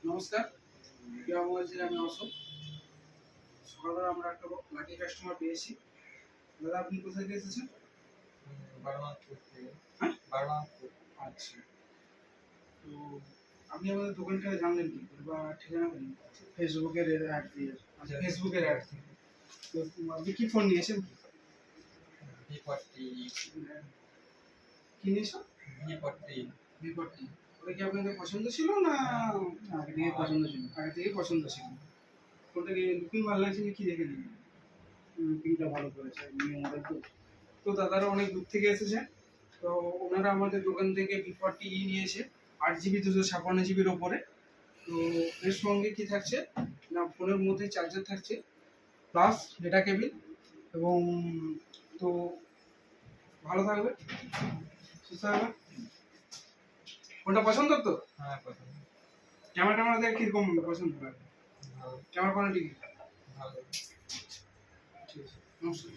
নমস্কার, প্রিয় মোবাইল আমি অশোক। সকালবেলা আমরা একটা লাকি কাস্টমার পেয়েছি। দাদা আপনি কোথা থেকে এসেছেন? বারমানপুর থেকে। হ্যাঁ, বারমানপুর। আচ্ছা। তো আপনি আমাদের দোকানটা জানলেন কি করে বা ঠিকানা পেলেন? ফেসবুকের অ্যাড দিয়ে। আচ্ছা, ফেসবুকের অ্যাড থেকে। তো আপনি কি ফোন নিয়েছেন? V40 কি নিয়েছেন? V40 V40। ওটা কি আপনাদের পছন্দ ছিল না আগে থেকে পছন্দ ছিল। আগে থেকে পছন্দ ছিল? ফোনটা কি লুকিং ভালো লাগছে না কি দেখে নিলেন? লুকিংটা ভালো করেছে, নিউ মডেল তো। তো দাদারা অনেক দূর থেকে এসেছে, তো ওনারা আমাদের দোকান থেকে V40E নিয়েছে 8GB 256GBর ওপরে। তো এর সঙ্গে কি থাকছে না, ফোনের মধ্যে চার্জার থাকছে প্লাস ডেটা কেবিল, এবং তো ভালো থাকবে, সুস্থ থাকবে। ফোনটা পছন্দ তো? হ্যাঁ পছন্দ। ক্যামেরা দেখে কিরকম পছন্দ লাগে? ভালো ক্যামেরা কোয়ালিটি ভালো। ঠিক আছে, নমস্কার।